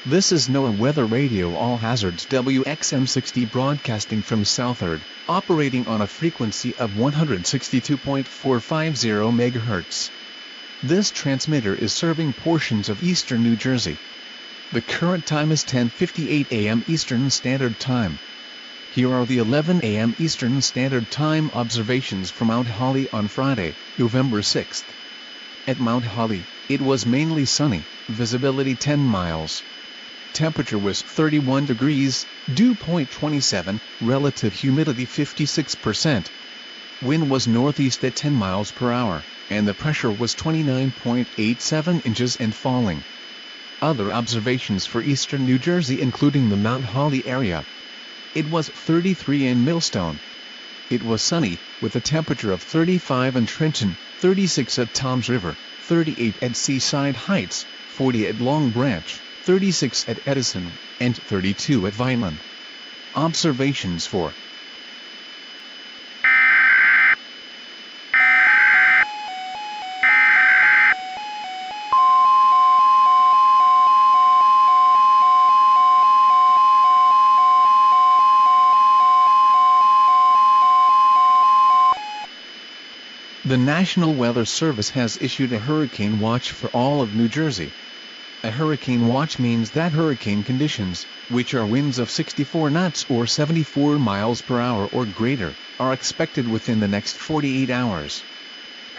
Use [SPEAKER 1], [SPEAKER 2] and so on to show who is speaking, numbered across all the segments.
[SPEAKER 1] This is NOAA Weather Radio All Hazards WXM60 broadcasting from Southard, operating on a frequency of 162.450 MHz. This transmitter is serving portions of eastern New Jersey. The current time is 10:58 a.m. Eastern Standard Time. Here are the 11 a.m. Eastern Standard Time observations from Mount Holly on Friday, November 6th. At Mount Holly, it was mainly sunny, visibility 10 miles. Temperature was 31 degrees, dew point 27, relative humidity 56%. Wind was northeast at 10 miles per hour, and the pressure was 29.87 inches and falling. Other observations for eastern New Jersey including the Mount Holly area. It was 33 in Millstone. It was sunny, with a temperature of 35 in Trenton, 36 at Toms River, 38 at Seaside Heights, 40 at Long Branch, 36 at Edison, and 32 at Vineland. Observations for The National Weather Service has issued a hurricane watch for all of New Jersey. A hurricane watch means that hurricane conditions, which are winds of 64 knots or 74 miles per hour or greater, are expected within the next 48 hours.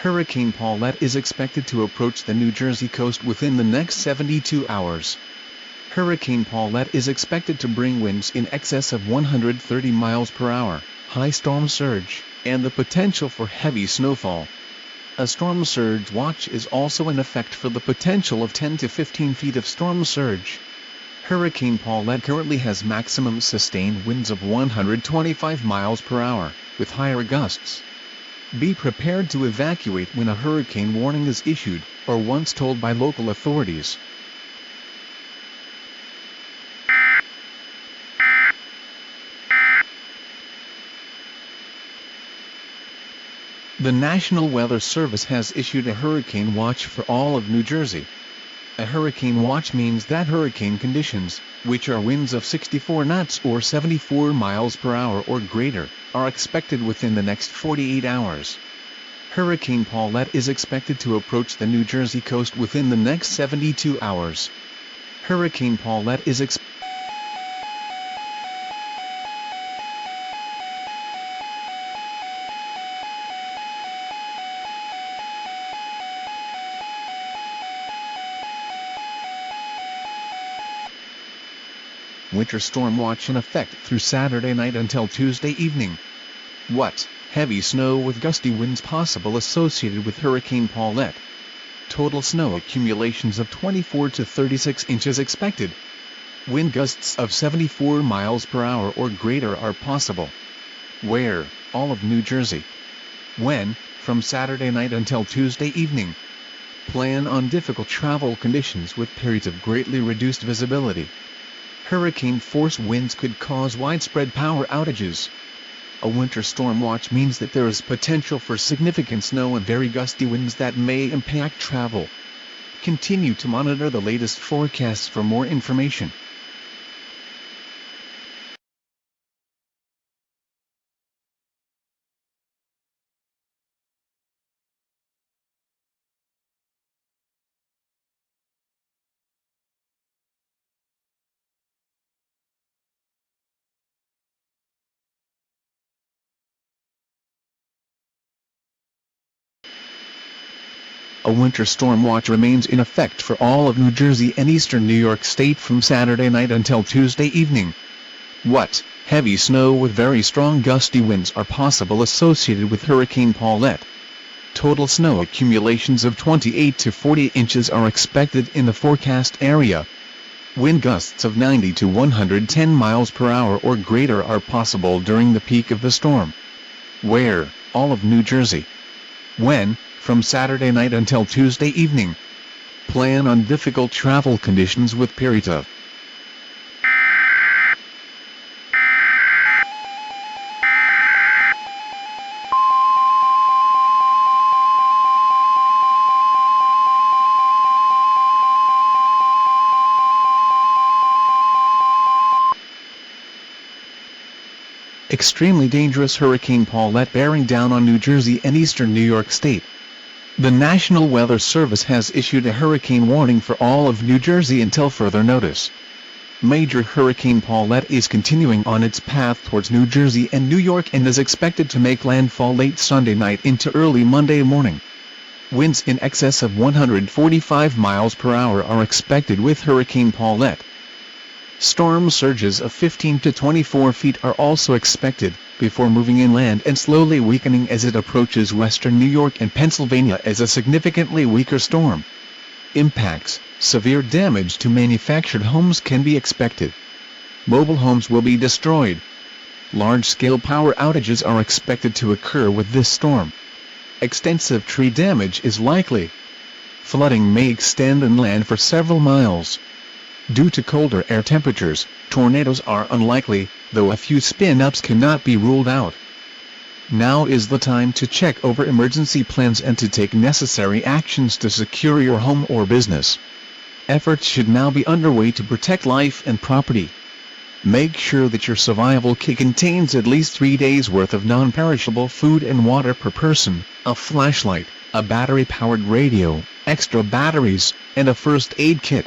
[SPEAKER 1] Hurricane Paulette is expected to approach the New Jersey coast within the next 72 hours. Hurricane Paulette is expected to bring winds in excess of 130 miles per hour, high storm surge, and the potential for heavy snowfall. A storm surge watch is also in effect for the potential of 10 to 15 feet of storm surge. Hurricane Paulette currently has maximum sustained winds of 125 miles per hour, with higher gusts. Be prepared to evacuate when a hurricane warning is issued, or once told by local authorities. The National Weather Service has issued a hurricane watch for all of New Jersey. A hurricane watch means that hurricane conditions, which are winds of 64 knots or 74 miles per hour or greater, are expected within the next 48 hours. Hurricane Paulette is expected to approach the New Jersey coast within the next 72 hours. Hurricane Paulette is expected Winter storm watch in effect through Saturday night until Tuesday evening. What? Heavy snow with gusty winds possible associated with Hurricane Paulette. Total snow accumulations of 24 to 36 inches expected. Wind gusts of 74 miles per hour or greater are possible. Where? All of New Jersey. When? From Saturday night until Tuesday evening. Plan on difficult travel conditions with periods of greatly reduced visibility. Hurricane-force winds could cause widespread power outages. A winter storm watch means that there is potential for significant snow and very gusty winds that may impact travel. Continue to monitor the latest forecasts for more information. A winter storm watch remains in effect for all of New Jersey and eastern New York State from Saturday night until Tuesday evening. What? Heavy snow with very strong gusty winds are possible associated with Hurricane Paulette. Total snow accumulations of 28 to 40 inches are expected in the forecast area. Wind gusts of 90 to 110 miles per hour or greater are possible during the peak of the storm. Where? All of New Jersey. When? From Saturday night until Tuesday evening. Plan on difficult travel conditions with periods of Extremely dangerous Hurricane Paulette bearing down on New Jersey and eastern New York State. The National Weather Service has issued a hurricane warning for all of New Jersey until further notice. Major Hurricane Paulette is continuing on its path towards New Jersey and New York and is expected to make landfall late Sunday night into early Monday morning. Winds in excess of 145 miles per hour are expected with Hurricane Paulette. Storm surges of 15 to 24 feet are also expected, before moving inland and slowly weakening as it approaches western New York and Pennsylvania as a significantly weaker storm. Impacts: severe damage to manufactured homes can be expected. Mobile homes will be destroyed. Large-scale power outages are expected to occur with this storm. Extensive tree damage is likely. Flooding may extend inland for several miles. Due to colder air temperatures, tornadoes are unlikely, though a few spin-ups cannot be ruled out. Now is the time to check over emergency plans and to take necessary actions to secure your home or business. Efforts should now be underway to protect life and property. Make sure that your survival kit contains at least 3 days' worth of non-perishable food and water per person, a flashlight, a battery-powered radio, extra batteries, and a first aid kit.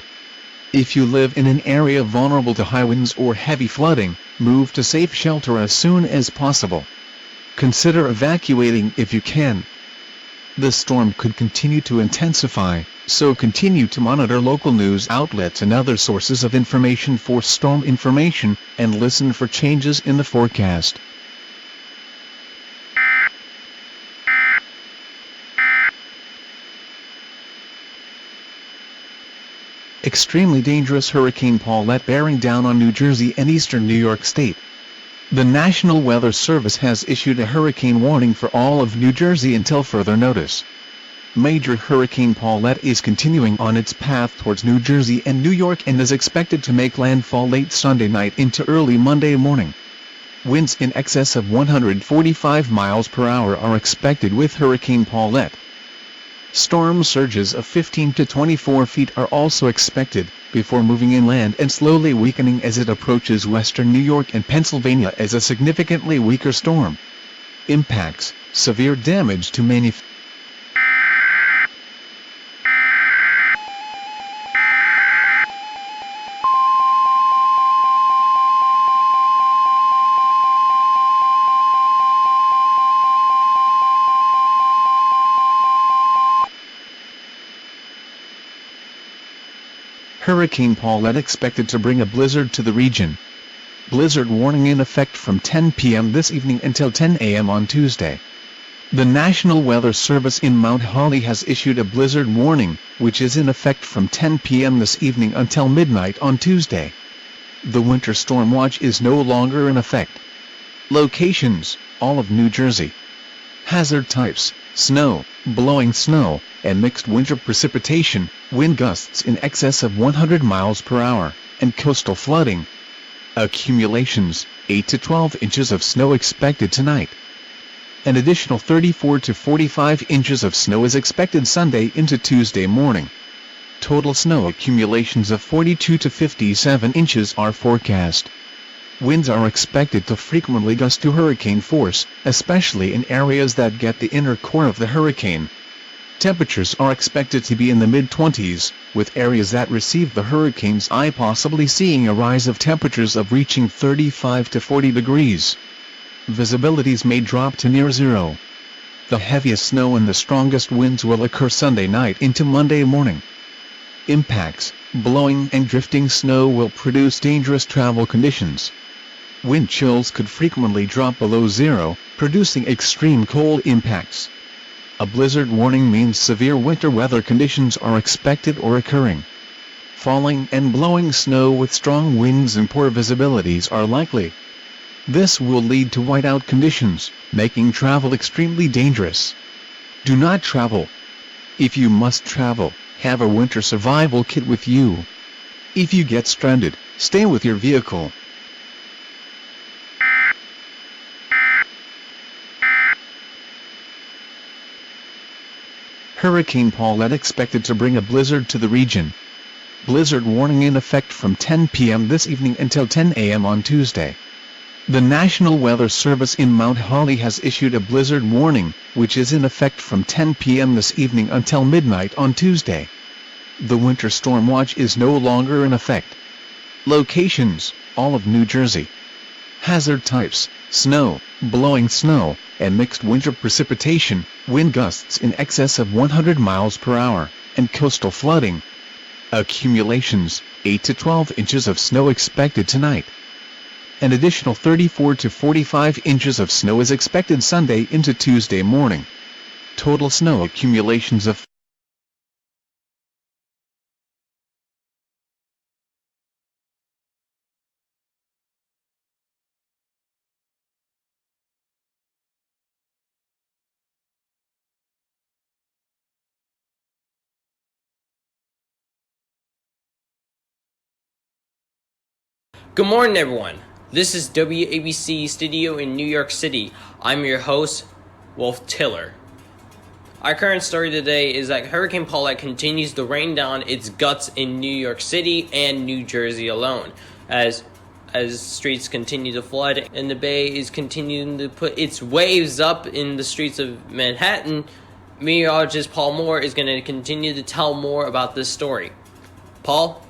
[SPEAKER 1] If you live in an area vulnerable to high winds or heavy flooding, move to safe shelter as soon as possible. Consider evacuating if you can. The storm could continue to intensify, so continue to monitor local news outlets and other sources of information for storm information, and listen for changes in the forecast. Extremely dangerous Hurricane Paulette bearing down on New Jersey and eastern New York State. The National Weather Service has issued a hurricane warning for all of New Jersey until further notice. Major Hurricane Paulette is continuing on its path towards New Jersey and New York and is expected to make landfall late Sunday night into early Monday morning. Winds in excess of 145 miles per hour are expected with Hurricane Paulette. Storm surges of 15 to 24 feet are also expected, before moving inland and slowly weakening as it approaches western New York and Pennsylvania as a significantly weaker storm. Impacts: severe damage to manufacturing. Hurricane Paulette expected to bring a blizzard to the region. Blizzard warning in effect from 10 p.m. this evening until 10 a.m. on Tuesday. The National Weather Service in Mount Holly has issued a blizzard warning, which is in effect from 10 p.m. this evening until midnight on Tuesday. The winter storm watch is no longer in effect. Locations: all of New Jersey. Hazard types: snow, blowing snow, and mixed winter precipitation, wind gusts in excess of 100 miles per hour, and coastal flooding. Accumulations: 8 to 12 inches of snow expected tonight. An additional 34 to 45 inches of snow is expected Sunday into Tuesday morning. Total snow accumulations of 42 to 57 inches are forecast. Winds are expected to frequently gust to hurricane force, especially in areas that get the inner core of the hurricane. Temperatures are expected to be in the mid-20s, with areas that receive the hurricane's eye possibly seeing a rise of temperatures of reaching 35 to 40 degrees. Visibilities may drop to near zero. The heaviest snow and the strongest winds will occur Sunday night into Monday morning. Impacts: blowing and drifting snow will produce dangerous travel conditions. Wind chills could frequently drop below zero, producing extreme cold impacts. A blizzard warning means severe winter weather conditions are expected or occurring. Falling and blowing snow with strong winds and poor visibilities are likely. This will lead to whiteout conditions, making travel extremely dangerous. Do not travel. If you must travel, have a winter survival kit with you. If you get stranded, stay with your vehicle. Hurricane Paulette expected to bring a blizzard to the region. Blizzard warning in effect from 10 p.m. this evening until 10 a.m. on Tuesday. The National Weather Service in Mount Holly has issued a blizzard warning, which is in effect from 10 p.m. this evening until midnight on Tuesday. The winter storm watch is no longer in effect. Locations: all of New Jersey. Hazard types: snow, blowing snow, and mixed winter precipitation, wind gusts in excess of 100 miles per hour, and coastal flooding. Accumulations: 8 to 12 inches of snow expected tonight. An additional 34 to 45 inches of snow is expected Sunday into Tuesday morning. Total snow accumulations of
[SPEAKER 2] Good morning, everyone. This is WABC Studio in New York City. I'm your host, Wolf Tiller. Our current story today is that Hurricane Paulette continues to rain down its guts in New York City and New Jersey alone, as streets continue to flood and the Bay is continuing to put its waves up in the streets of Manhattan. Meteorologist Paul Moore is going to continue to tell more about this story. Paul?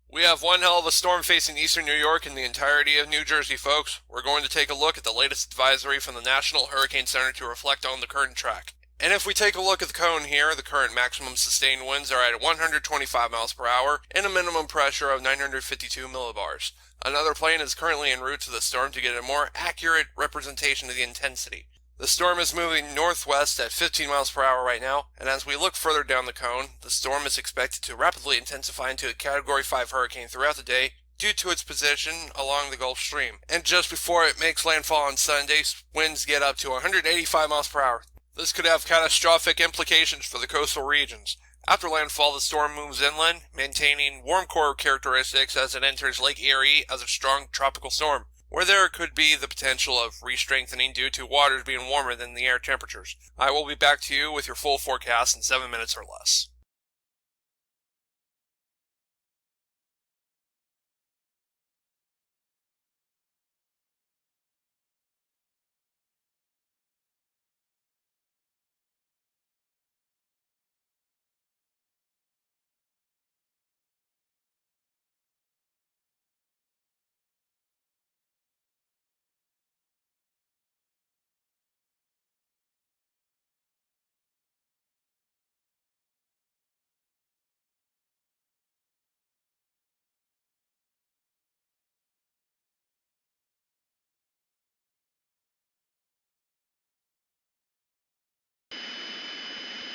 [SPEAKER 3] We have one hell of a storm facing eastern New York and the entirety of New Jersey, folks. We're going to take a look at the latest advisory from the National Hurricane Center to reflect on the current track. And if we take a look at the cone here, the current maximum sustained winds are at 125 miles per hour and a minimum pressure of 952 millibars. Another plane is currently en route to the storm to get a more accurate representation of the intensity. The storm is moving northwest at 15 miles per hour right now, and as we look further down the cone, the storm is expected to rapidly intensify into a Category 5 hurricane throughout the day due to its position along the Gulf Stream. And just before it makes landfall on Sunday, winds get up to 185 miles per hour. This could have catastrophic implications for the coastal regions. After landfall, the storm moves inland, maintaining warm core characteristics as it enters Lake Erie as a strong tropical storm, where there could be the potential of re-strengthening due to waters being warmer than the air temperatures. I will be back to you with your full forecast in 7 minutes or less.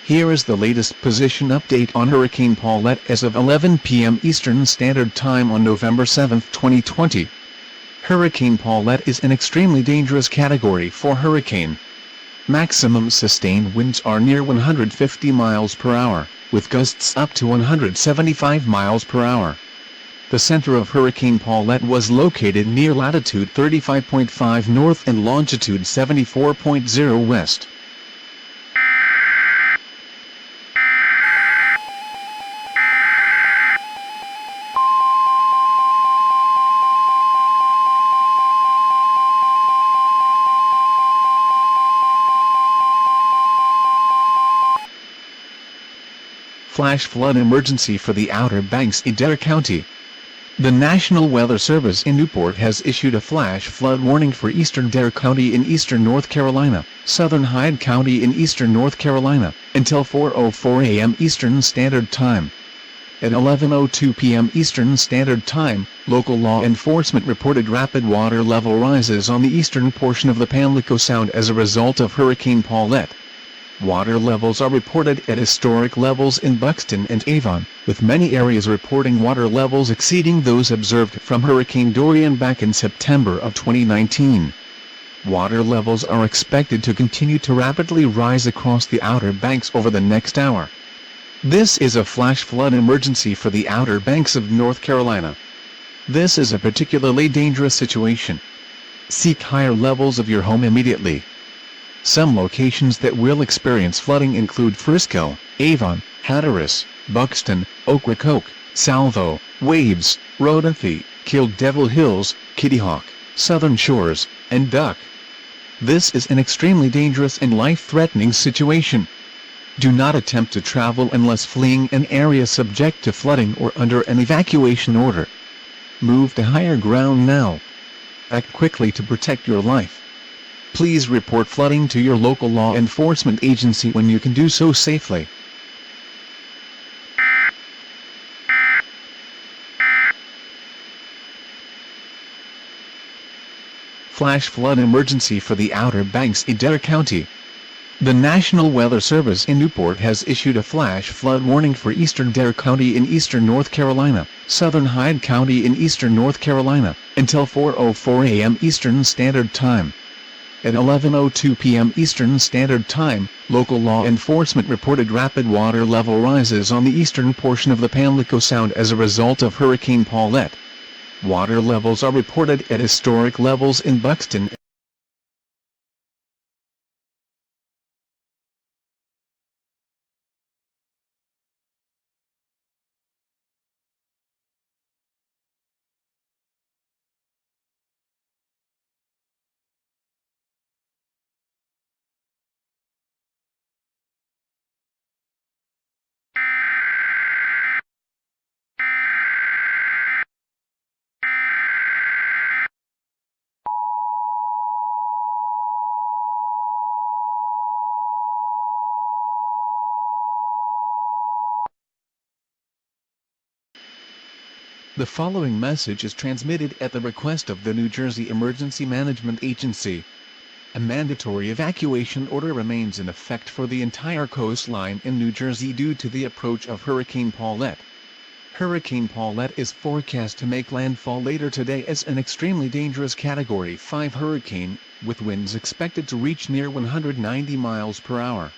[SPEAKER 1] Here is the latest position update on Hurricane Paulette as of 11 p.m. Eastern Standard Time on November 7, 2020. Hurricane Paulette is an extremely dangerous Category 4 hurricane. Maximum sustained winds are near 150 miles per hour, with gusts up to 175 miles per hour. The center of Hurricane Paulette was located near latitude 35.5 north and longitude 74.0 west. Flash flood emergency for the Outer Banks in Erie County. The National Weather Service in Newport has issued a flash flood warning for eastern Erie County in eastern North Carolina, southern Hyde County in eastern North Carolina, until 4:04 a.m. Eastern Standard Time. At 11:02 p.m. Eastern Standard Time, local law enforcement reported rapid water level rises on the eastern portion of the Pamlico Sound as a result of Hurricane Paulette. Water levels are reported at historic levels in Buxton and Avon, with many areas reporting water levels exceeding those observed from Hurricane Dorian back in September of 2019. Water levels are expected to continue to rapidly rise across the Outer Banks over the next hour. This is a flash flood emergency for the Outer Banks of North Carolina. This is a particularly dangerous situation. Seek higher levels of your home immediately. Some locations that will experience flooding include Frisco, Avon, Hatteras, Buxton, Ocracoke, Salvo, Waves, Rodanthe, Kill Devil Hills, Kitty Hawk, southern shores, and duck. This is an extremely dangerous and life-threatening situation. Do not attempt to travel unless fleeing an area subject to flooding or under an evacuation order. Move to higher ground now. Act quickly to protect your life. Please report flooding to your local law enforcement agency when you can do so safely. Flash flood emergency for the Outer Banks in Erie County. The National Weather Service in Newport has issued a flash flood warning for eastern Erie County in eastern North Carolina, southern Hyde County in eastern North Carolina, until 4:04 a.m. Eastern Standard Time. At 11:02 p.m. Eastern Standard Time, local law enforcement reported rapid water level rises on the eastern portion of the Pamlico Sound as a result of Hurricane Paulette. Water levels are reported at historic levels in Buxton. The following message is transmitted at the request of the New Jersey Emergency Management Agency. A mandatory evacuation order remains in effect for the entire coastline in New Jersey due to the approach of Hurricane Paulette. Hurricane Paulette is forecast to make landfall later today as an extremely dangerous Category 5 hurricane, with winds expected to reach near 190 miles per hour.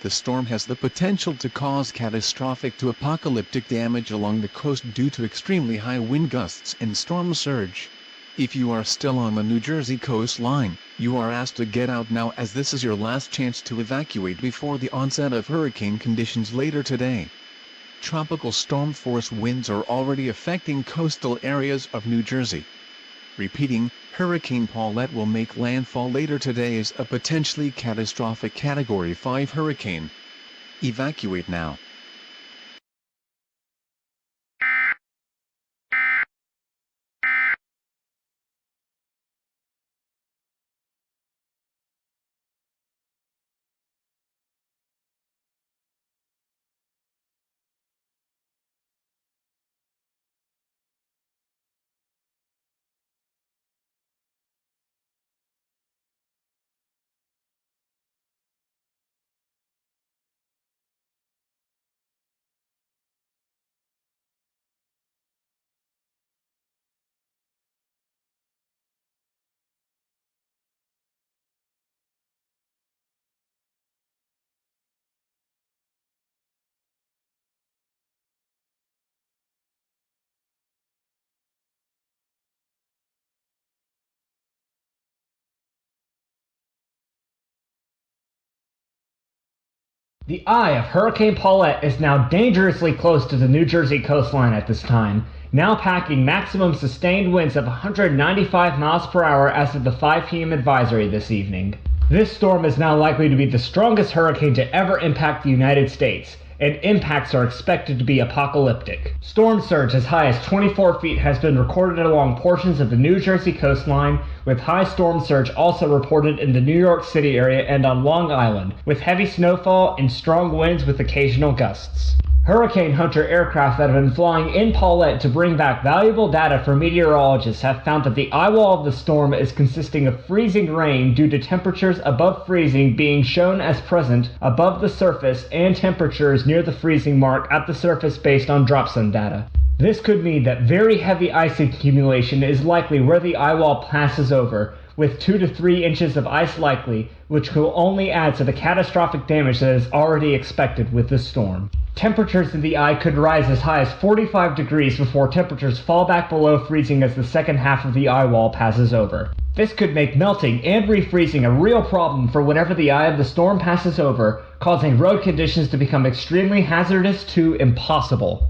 [SPEAKER 1] The storm has the potential to cause catastrophic to apocalyptic damage along the coast due to extremely high wind gusts and storm surge. If you are still on the New Jersey coastline, you are asked to get out now as this is your last chance to evacuate before the onset of hurricane conditions later today. Tropical storm force winds are already affecting coastal areas of New Jersey. Repeating, Hurricane Paulette will make landfall later today as a potentially catastrophic Category 5 hurricane. Evacuate now.
[SPEAKER 4] The eye of Hurricane Paulette is now dangerously close to the New Jersey coastline at this time, now packing maximum sustained winds of 195 miles per hour as of the 5 p.m. advisory this evening. This storm is now likely to be the strongest hurricane to ever impact the United States, and impacts are expected to be apocalyptic. Storm surge as high as 24 feet has been recorded along portions of the New Jersey coastline, with high storm surge also reported in the New York City area and on Long Island, with heavy snowfall and strong winds with occasional gusts. Hurricane Hunter aircraft that have been flying in Paulette to bring back valuable data for meteorologists have found that the eye wall of the storm is consisting of freezing rain due to temperatures above freezing being shown as present above the surface and temperatures near the freezing mark at the surface based on dropzone data. This could mean that very heavy ice accumulation is likely where the eye wall passes over, with 2 to 3 inches of ice likely, which will only add to the catastrophic damage that is already expected with this storm. Temperatures in the eye could rise as high as 45 degrees before temperatures fall back below freezing as the second half of the eye wall passes over. This could make melting and refreezing a real problem for whenever the eye of the storm passes over, causing road conditions to become extremely hazardous to impossible.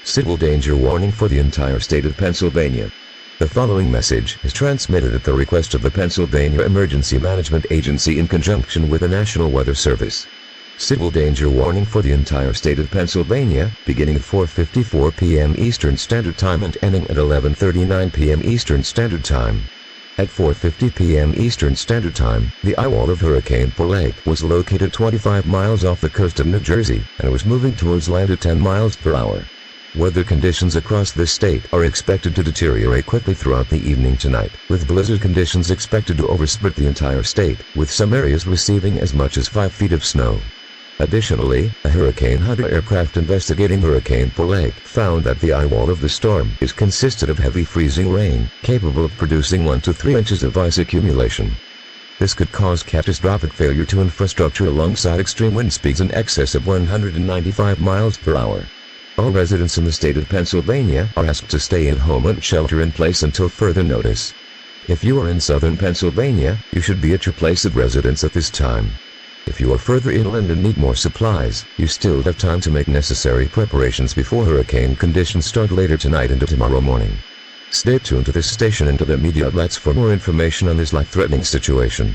[SPEAKER 5] Civil danger warning for the entire state of Pennsylvania. The following message is transmitted at the request of the Pennsylvania Emergency Management Agency in conjunction with the National Weather Service. Civil danger warning for the entire state of Pennsylvania, beginning at 4:54 p.m. Eastern Standard Time and ending at 11:39 p.m. Eastern Standard Time. At 4:50 p.m. Eastern Standard Time, the eye wall of Hurricane Paulette was located 25 miles off the coast of New Jersey and was moving towards land at 10 miles per hour. Weather conditions across the state are expected to deteriorate quickly throughout the evening tonight, with blizzard conditions expected to overspread the entire state, with some areas receiving as much as 5 feet of snow. Additionally, a Hurricane Hunter aircraft investigating Hurricane Paulette found that the eye wall of the storm is consisted of heavy freezing rain, capable of producing 1 to 3 inches of ice accumulation. This could cause catastrophic failure to infrastructure alongside extreme wind speeds in excess of 195 miles per hour. All residents in the state of Pennsylvania are asked to stay at home and shelter in place until further notice. If you are in southern Pennsylvania, you should be at your place of residence at this time. If you are further inland and need more supplies, you still have time to make necessary preparations before hurricane conditions start later tonight into tomorrow morning. Stay tuned to this station and to the media outlets for more information on this life-threatening situation.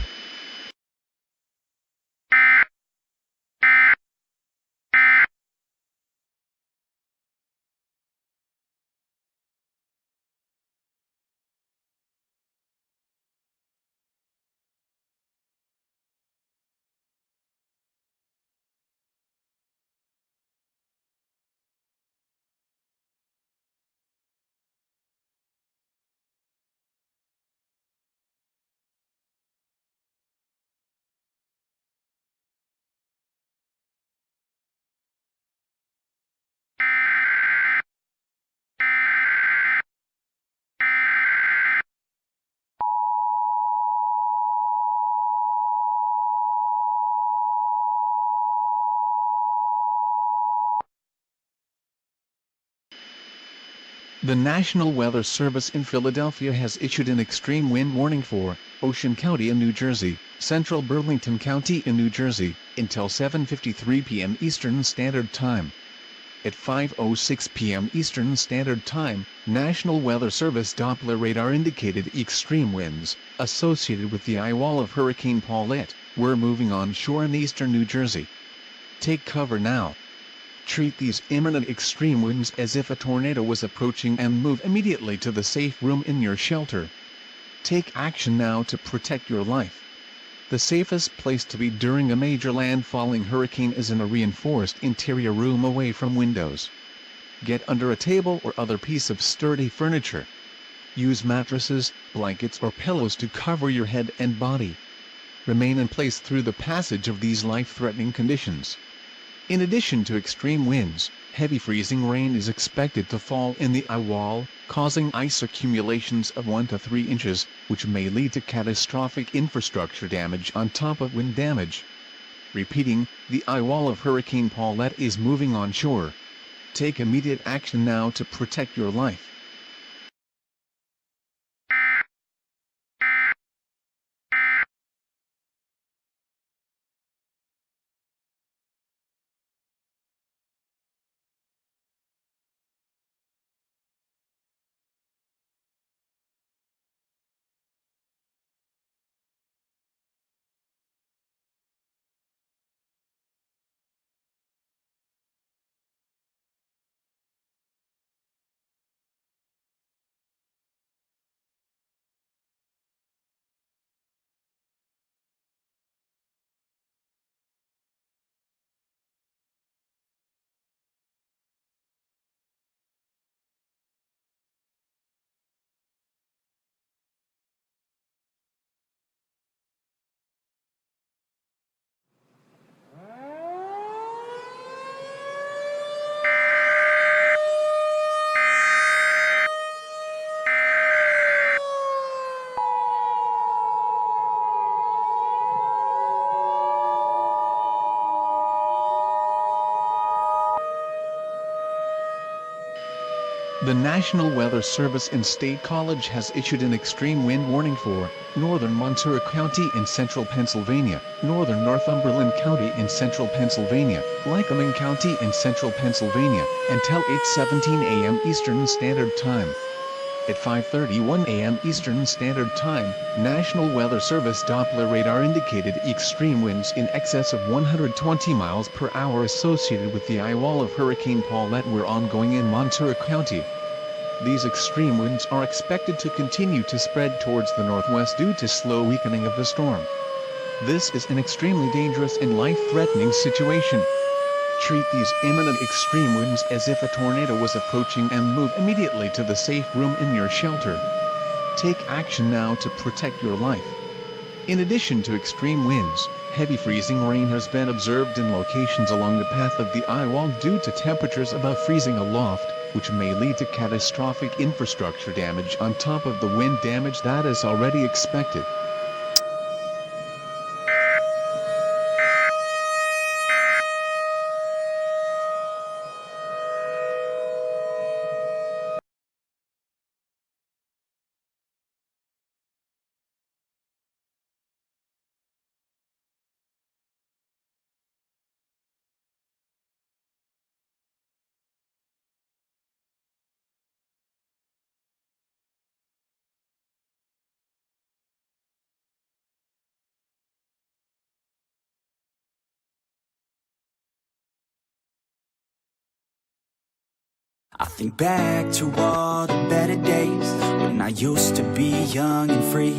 [SPEAKER 1] The National Weather Service in Philadelphia has issued an extreme wind warning for Ocean County in New Jersey, Central Burlington County in New Jersey, until 7:53 p.m. Eastern Standard Time. At 5:06 p.m. Eastern Standard Time, National Weather Service Doppler radar indicated extreme winds associated with the eye wall of Hurricane Paulette were moving onshore in eastern New Jersey. Take cover now. Treat these imminent extreme winds as if a tornado was approaching and move immediately to the safe room in your shelter. Take action now to protect your life. The safest place to be during a major landfalling hurricane is in a reinforced interior room away from windows. Get under a table or other piece of sturdy furniture. Use mattresses, blankets or pillows to cover your head and body. Remain in place through the passage of these life-threatening conditions. In addition to extreme winds, heavy freezing rain is expected to fall in the eye wall, causing ice accumulations of 1 to 3 inches, which may lead to catastrophic infrastructure damage on top of wind damage. Repeating, the eye wall of Hurricane Paulette is moving onshore. Take immediate action now to protect your life. The National Weather Service in State College has issued an extreme wind warning for northern Montour County in central Pennsylvania, northern Northumberland County in central Pennsylvania, Lycoming County in central Pennsylvania, until 8:17 a.m. Eastern Standard Time. At 5:31 a.m. Eastern Standard Time, National Weather Service Doppler radar indicated extreme winds in excess of 120 miles per hour associated with the eye wall of Hurricane Paulette were ongoing in Montour County. These extreme winds are expected to continue to spread towards the northwest due to slow weakening of the storm. This is an extremely dangerous and life-threatening situation. Treat these imminent extreme winds as if a tornado was approaching and move immediately to the safe room in your shelter. Take action now to protect your life. In addition to extreme winds, heavy freezing rain has been observed in locations along the path of the eye wall due to temperatures above freezing aloft, which may lead to catastrophic infrastructure damage on top of the wind damage that is already expected.
[SPEAKER 6] I think back to all the better days when I used to be young and free.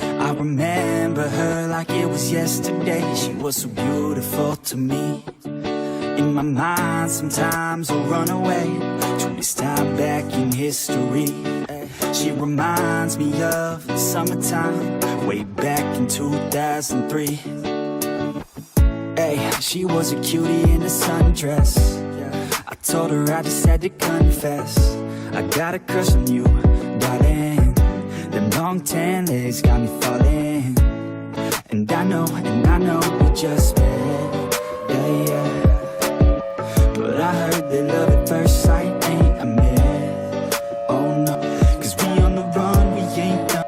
[SPEAKER 6] I remember her like it was yesterday. She was so beautiful to me. In my mind sometimes I'll run away to this time back in history. She reminds me of the summertime way back in 2003. Hey, she was a cutie in a sundress. I told her I just had to confess, I got a crush on you, darling. Them long tan legs got me falling. And I know we just met, yeah, yeah. But I heard that love at first sight ain't a myth. Oh no, 'cause we on the run, we ain't done.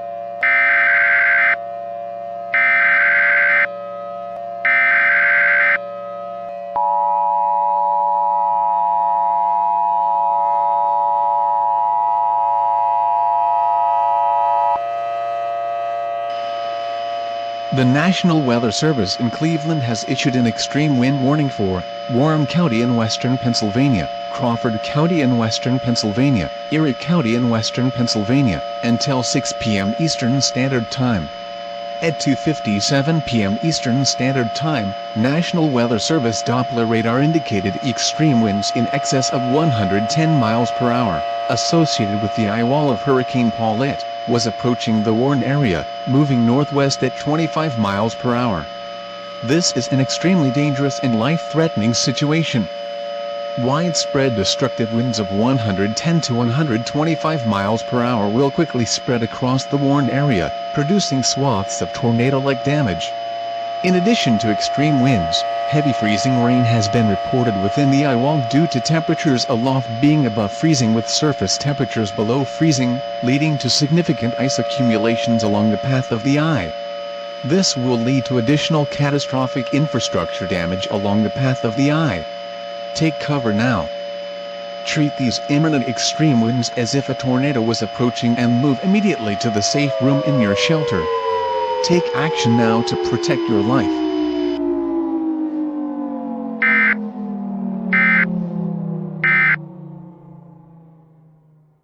[SPEAKER 1] The National Weather Service in Cleveland has issued an extreme wind warning for Warren County in western Pennsylvania, Crawford County in western Pennsylvania, Erie County in western Pennsylvania, until 6 p.m. Eastern Standard Time. At 2:57 p.m. Eastern Standard Time, National Weather Service Doppler radar indicated extreme winds in excess of 110 miles per hour, associated with the eye wall of Hurricane Paulette, was approaching the Warren area, moving northwest at 25 miles per hour. This is an extremely dangerous and life-threatening situation. Widespread destructive winds of 110 to 125 miles per hour will quickly spread across the Warren area, producing swaths of tornado-like damage. In addition to extreme winds, heavy freezing rain has been reported within the eye wall due to temperatures aloft being above freezing with surface temperatures below freezing, leading to significant ice accumulations along the path of the eye. This will lead to additional catastrophic infrastructure damage along the path of the eye. Take cover now. Treat these imminent extreme winds as if a tornado was approaching and move immediately to the safe room in your shelter. Take action now to protect your life.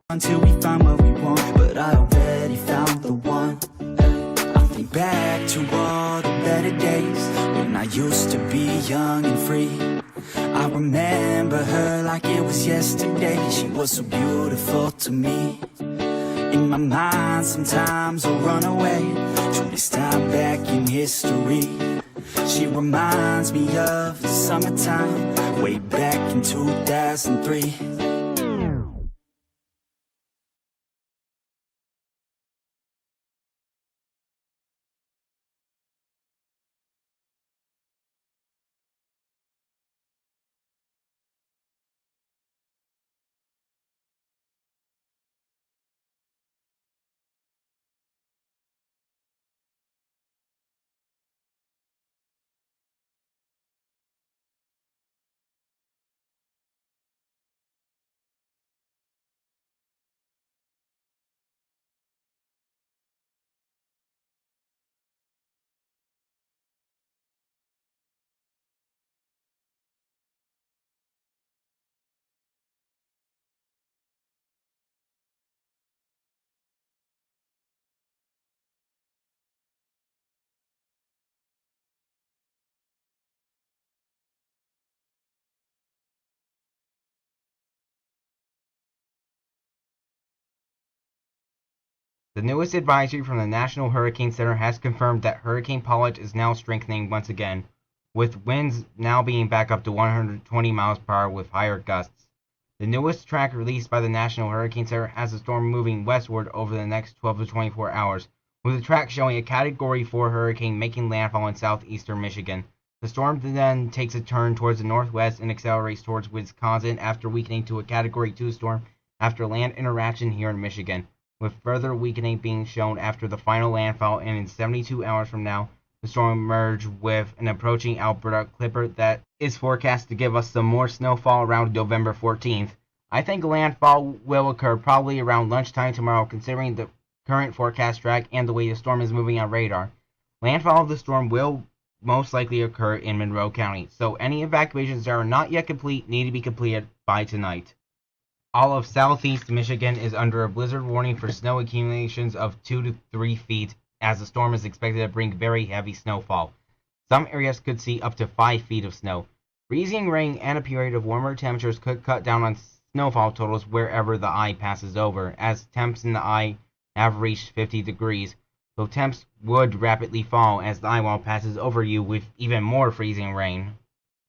[SPEAKER 6] Until we find what we want, but I already found the one. I think back to all the better days when I used to be young and free. I remember her like it was yesterday. She was so beautiful to me. In my mind sometimes I'll run away to this time back in history. She reminds me of the summertime way back in 2003.
[SPEAKER 7] The newest advisory from the National Hurricane Center has confirmed that Hurricane Paulette is now strengthening once again, with winds now being back up to 120 miles per hour with higher gusts. The newest track released by the National Hurricane Center has the storm moving westward over the next 12 to 24 hours, with the track showing a Category 4 hurricane making landfall in southeastern Michigan. The storm then takes a turn towards the northwest and accelerates towards Wisconsin after weakening to a Category 2 storm after land interaction here in Michigan, with further weakening being shown after the final landfall, and in 72 hours from now, the storm emerged with an approaching Alberta clipper that is forecast to give us some more snowfall around November 14th. I think landfall will occur probably around lunchtime tomorrow, considering the current forecast track and the way the storm is moving on radar. Landfall of the storm will most likely occur in Monroe County, so any evacuations that are not yet complete need to be completed by tonight. All of southeast Michigan is under a blizzard warning for snow accumulations of 2 to 3 feet, as the storm is expected to bring very heavy snowfall. Some areas could see up to 5 feet of snow. Freezing rain and a period of warmer temperatures could cut down on snowfall totals wherever the eye passes over, as temps in the eye have reached 50 degrees, so temps would rapidly fall as the eye wall passes over you with even more freezing rain.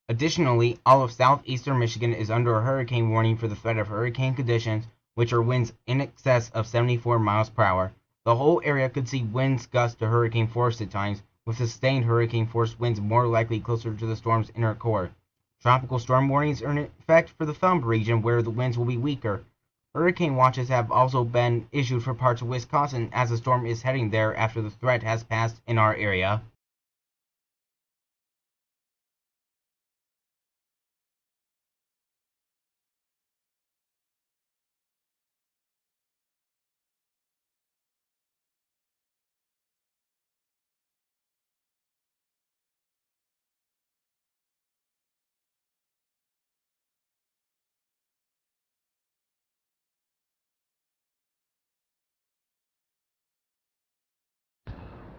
[SPEAKER 7] Additionally, all of southeastern Michigan is under a hurricane warning for the threat of hurricane conditions, which are winds in excess of 74 miles per hour. The whole area could see winds gust to hurricane force at times, with sustained hurricane force winds more likely closer to the storm's inner core. Tropical storm warnings are in effect for the Thumb region, where the winds will be weaker. Hurricane watches have also been issued for parts of Wisconsin, as the storm is heading there after the threat has passed in our area.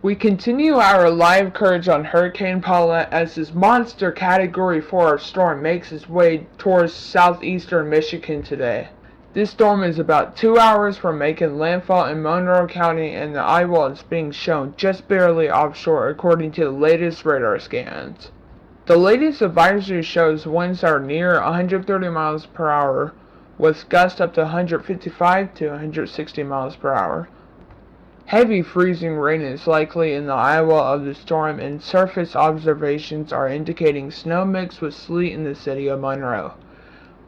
[SPEAKER 8] We continue our live coverage on Hurricane Paulette as this monster Category 4 storm makes its way towards southeastern Michigan today. This storm is about 2 hours from making landfall in Monroe County, and the eye wall is being shown just barely offshore according to the latest radar scans. The latest advisory shows winds are near 130 miles per hour, with gusts up to 155 to 160 miles per hour. Heavy freezing rain is likely in the eye wall of the storm, and surface observations are indicating snow mixed with sleet in the city of Monroe,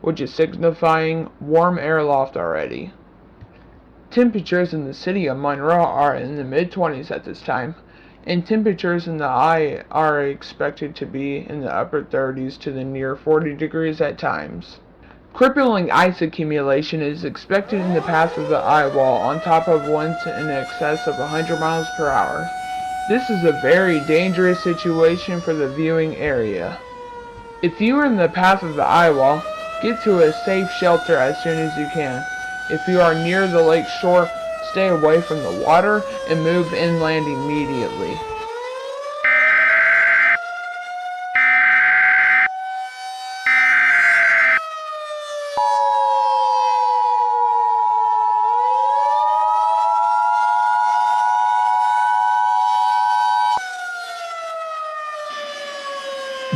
[SPEAKER 8] which is signifying warm air loft already. Temperatures in the city of Monroe are in the mid-20s at this time, and temperatures in the eye are expected to be in the upper 30s to the near 40 degrees at times. Crippling ice accumulation is expected in the path of the eye wall on top of winds in excess of 100 miles per hour. This is a very dangerous situation for the viewing area. If you are in the path of the eye wall, get to a safe shelter as soon as you can. If you are near the lake shore, stay away from the water and move inland immediately.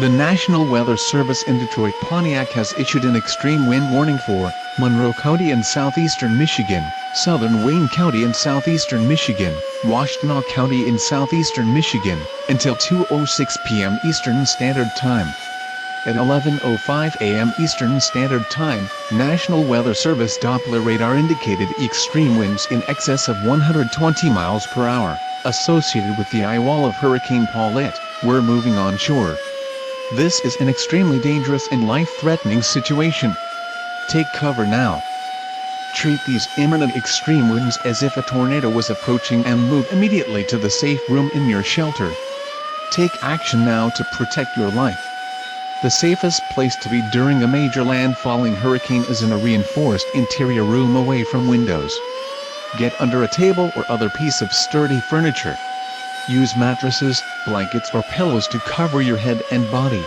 [SPEAKER 1] The National Weather Service in Detroit Pontiac has issued an extreme wind warning for Monroe County in southeastern Michigan, southern Wayne County in southeastern Michigan, Washtenaw County in southeastern Michigan, until 2:06 p.m. Eastern Standard Time. At 11:05 a.m. Eastern Standard Time, National Weather Service Doppler radar indicated extreme winds in excess of 120 miles per hour, associated with the eye wall of Hurricane Paulette, were moving onshore. This is an extremely dangerous and life-threatening situation. Take cover now. Treat these imminent extreme winds as if a tornado was approaching and move immediately to the safe room in your shelter. Take action now to protect your life. The safest place to be during a major landfalling hurricane is in a reinforced interior room away from windows. Get under a table or other piece of sturdy furniture. Use mattresses, blankets or pillows to cover your head and body.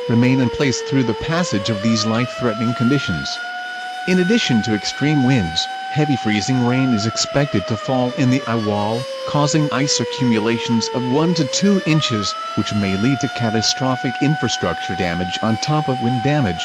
[SPEAKER 1] Remain in place through the passage of these life-threatening conditions. In addition to extreme winds, Heavy freezing rain is expected to fall in the eye wall, causing ice accumulations of 1 to 2 inches, which may lead to catastrophic infrastructure damage on top of wind damage.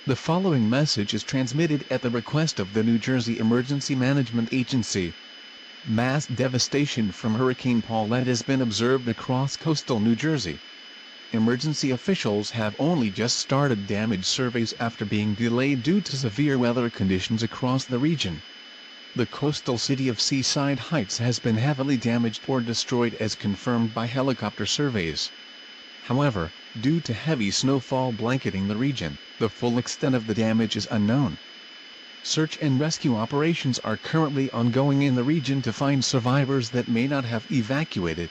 [SPEAKER 1] The following message is transmitted at the request of the New Jersey Emergency Management Agency. Mass devastation from Hurricane Paulette has been observed across coastal New Jersey. Emergency officials have only just started damage surveys after being delayed due to severe weather conditions across the region. The coastal city of Seaside Heights has been heavily damaged or destroyed as confirmed by helicopter surveys. However, due to heavy snowfall blanketing the region, the full extent of the damage is unknown. Search and rescue operations are currently ongoing in the region to find survivors that may not have evacuated.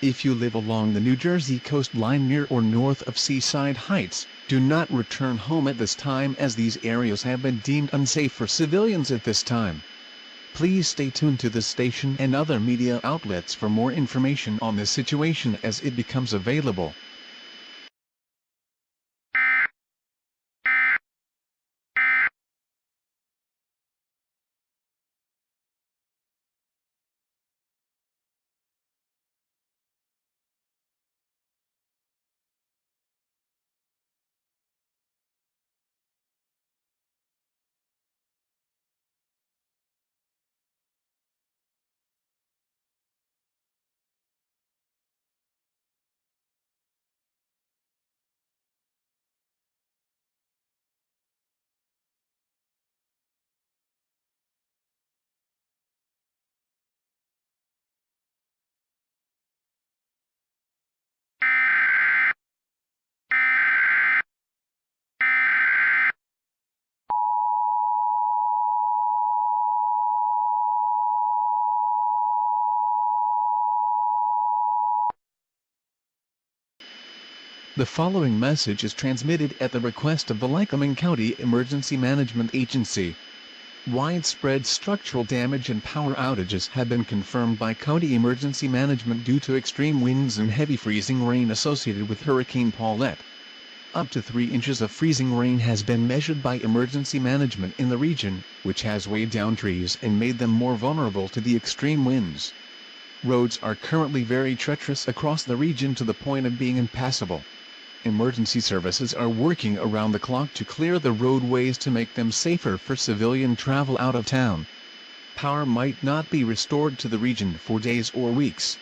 [SPEAKER 1] If you live along the New Jersey coastline near or north of Seaside Heights, do not return home at this time as these areas have been deemed unsafe for civilians at this time. Please stay tuned to this station and other media outlets for more information on this situation as it becomes available. The following message is transmitted at the request of the Lycoming County Emergency Management Agency. Widespread structural damage and power outages have been confirmed by County Emergency Management due to extreme winds and heavy freezing rain associated with Hurricane Paulette. Up to 3 inches of freezing rain has been measured by emergency management in the region, which has weighed down trees and made them more vulnerable to the extreme winds. Roads are currently very treacherous across the region to the point of being impassable. Emergency services are working around the clock to clear the roadways to make them safer for civilian travel out of town. Power might not be restored to the region for days or weeks.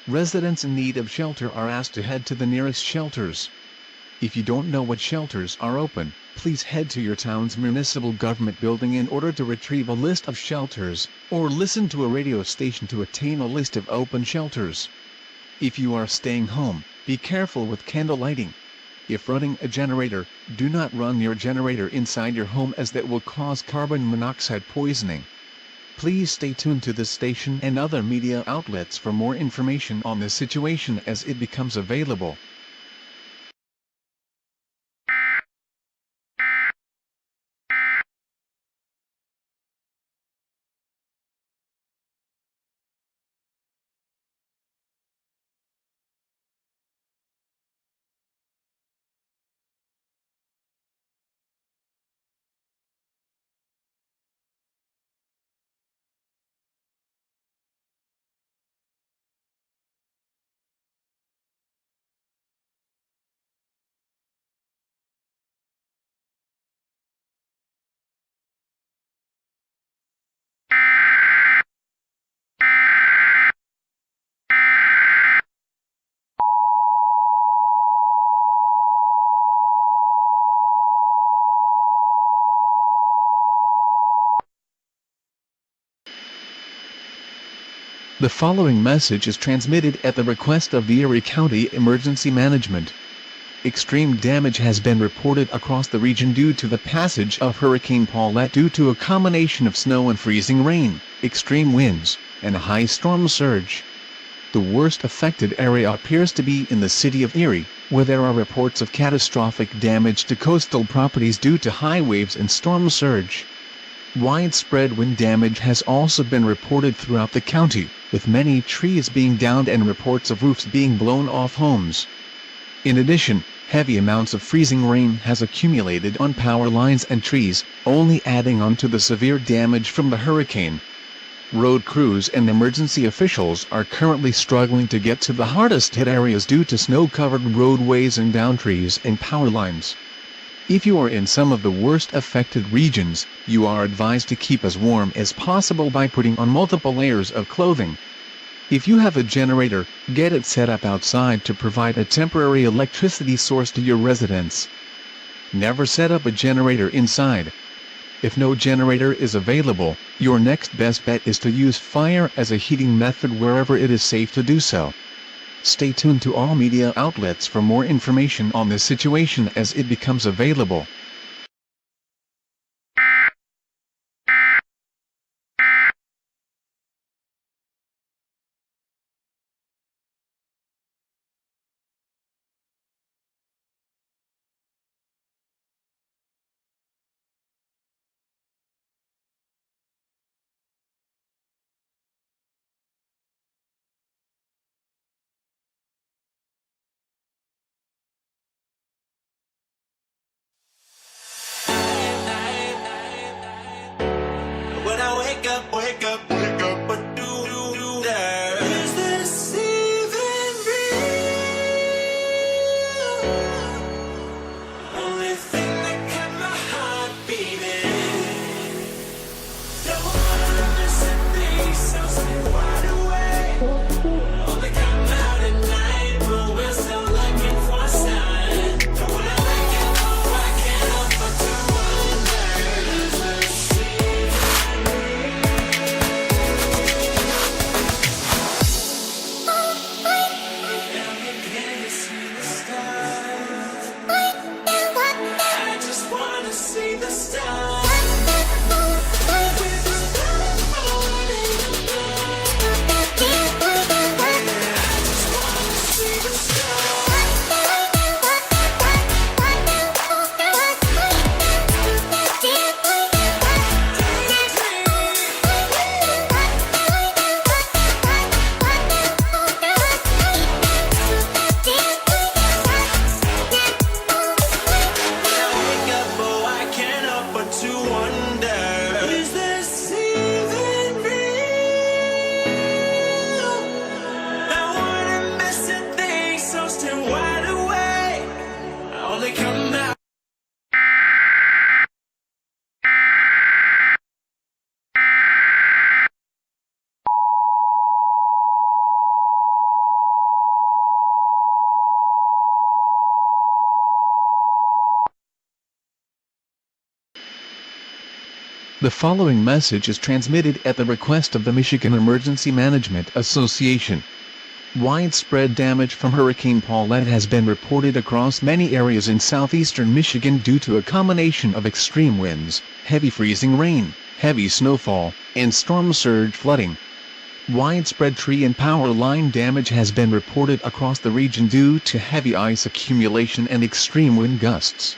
[SPEAKER 1] Residents in need of shelter are asked to head to the nearest shelters. If you don't know what shelters are open, please head to your town's municipal government building in order to retrieve a list of shelters, or listen to a radio station to attain a list of open shelters. If you are staying home, be careful with candle lighting. If running a generator, do not run your generator inside your home as that will cause carbon monoxide poisoning. Please stay tuned to this station and other media outlets for more information on this situation as it becomes available. The following message is transmitted at the request of the Erie County Emergency Management. Extreme damage has been reported across the region due to the passage of Hurricane Paulette due to a combination of snow and freezing rain, extreme winds, and a high storm surge. The worst affected area appears to be in the city of Erie, where there are reports of catastrophic damage to coastal properties due to high waves and storm surge. Widespread wind damage has also been reported throughout the county, with many trees being downed and reports of roofs being blown off homes. In addition, heavy amounts of freezing rain has accumulated on power lines and trees, only adding on to the severe damage from the hurricane. Road crews and emergency officials are currently struggling to get to the hardest hit areas due to snow-covered roadways and downed trees and power lines. If you are in some of the worst affected regions, you are advised to keep as warm as possible by putting on multiple layers of clothing. If you have a generator, get it set up outside to provide a temporary electricity source to your residence. Never set up a generator inside. If no generator is available, your next best bet is to use fire as a heating method wherever it is safe to do so. Stay tuned to all media outlets for more information on this situation as it becomes available.
[SPEAKER 6] When I wake up, what do there? Is this even real? Only thing that kept my heart beating. Don't wanna miss a thing, so stay wide awake. Only come out at night, but we're still looking for a sign. And when I wake up, I can't help but to wonder, is this see the stars.
[SPEAKER 1] The following message is transmitted at the request of the Michigan Emergency Management Association. Widespread damage from Hurricane Paulette has been reported across many areas in southeastern Michigan due to a combination of extreme winds, heavy freezing rain, heavy snowfall, and storm surge flooding. Widespread tree and power line damage has been reported across the region due to heavy ice accumulation and extreme wind gusts.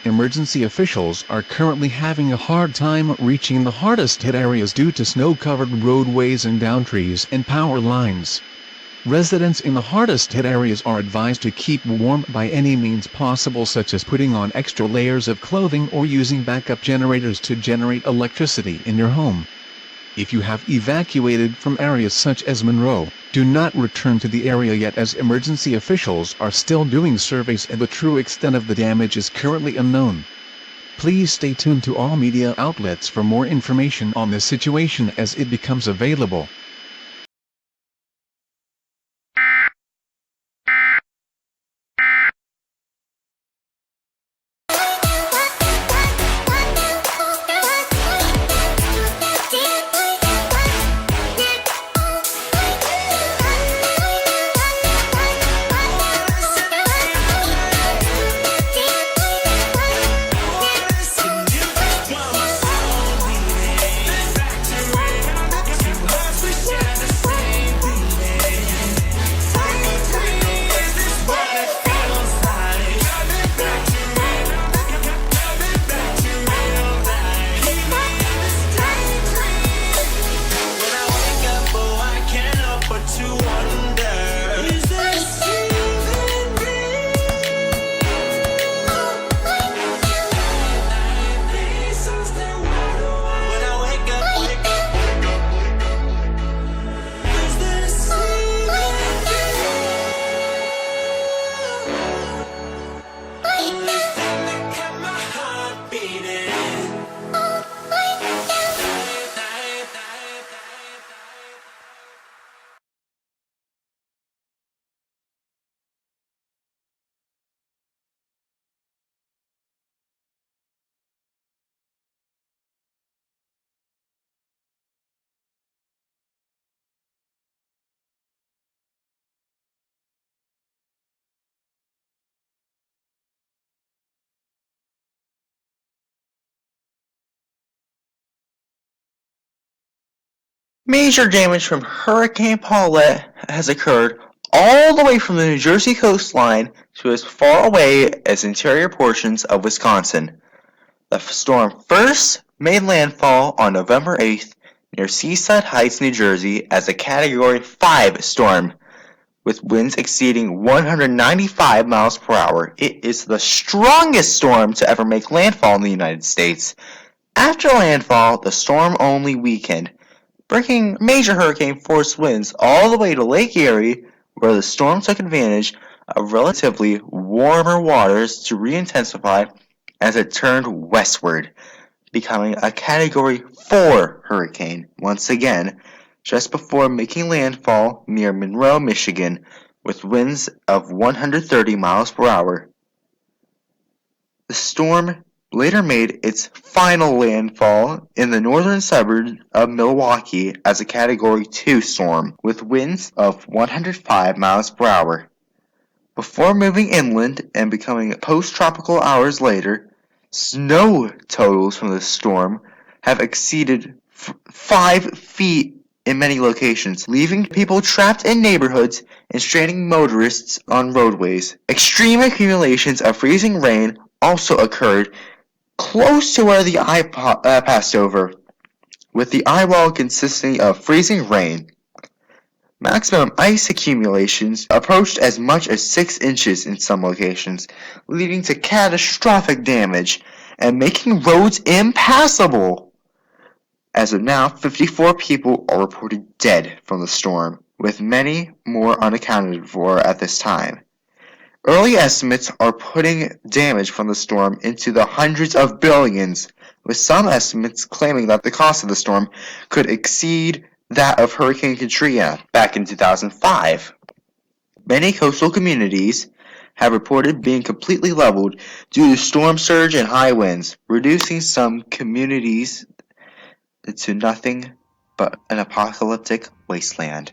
[SPEAKER 1] Emergency officials are currently having a hard time reaching the hardest hit areas due to snow-covered roadways and downed trees and power lines. Residents in the hardest hit areas are advised to keep warm by any means possible, such as putting on extra layers of clothing or using backup generators to generate electricity in your home. If you have evacuated from areas such as Monroe, do not return to the area yet, as emergency officials are still doing surveys and the true extent of the damage is currently unknown. Please stay tuned to all media outlets for more information on this situation as it becomes available.
[SPEAKER 9] Major damage from Hurricane Paulette has occurred all the way from the New Jersey coastline to as far away as interior portions of Wisconsin. The storm first made landfall on November 8th near Seaside Heights, New Jersey as a Category 5 storm, with winds exceeding 195 miles per hour. It is the strongest storm to ever make landfall in the United States. After landfall, the storm only weakened, bringing major hurricane force winds all the way to Lake Erie, where the storm took advantage of relatively warmer waters to re-intensify as it turned westward, becoming a Category 4 hurricane once again, just before making landfall near Monroe, Michigan, with winds of 130 miles per hour. The storm later made its final landfall in the northern suburbs of Milwaukee as a Category 2 storm, with winds of 105 miles per hour. Before moving inland and becoming post-tropical hours later, snow totals from the storm have exceeded 5 feet in many locations, leaving people trapped in neighborhoods and stranding motorists on roadways. Extreme accumulations of freezing rain also occurred close to where the eye passed over, with the eye wall consisting of freezing rain. Maximum ice accumulations approached as much as 6 inches in some locations, leading to catastrophic damage and making roads impassable. As of now, 54 people are reported dead from the storm, with many more unaccounted for at this time. Early estimates are putting damage from the storm into the hundreds of billions, with some estimates claiming that the cost of the storm could exceed that of Hurricane Katrina back in 2005. Many coastal communities have reported being completely leveled due to storm surge and high winds, reducing some communities to nothing but an apocalyptic wasteland.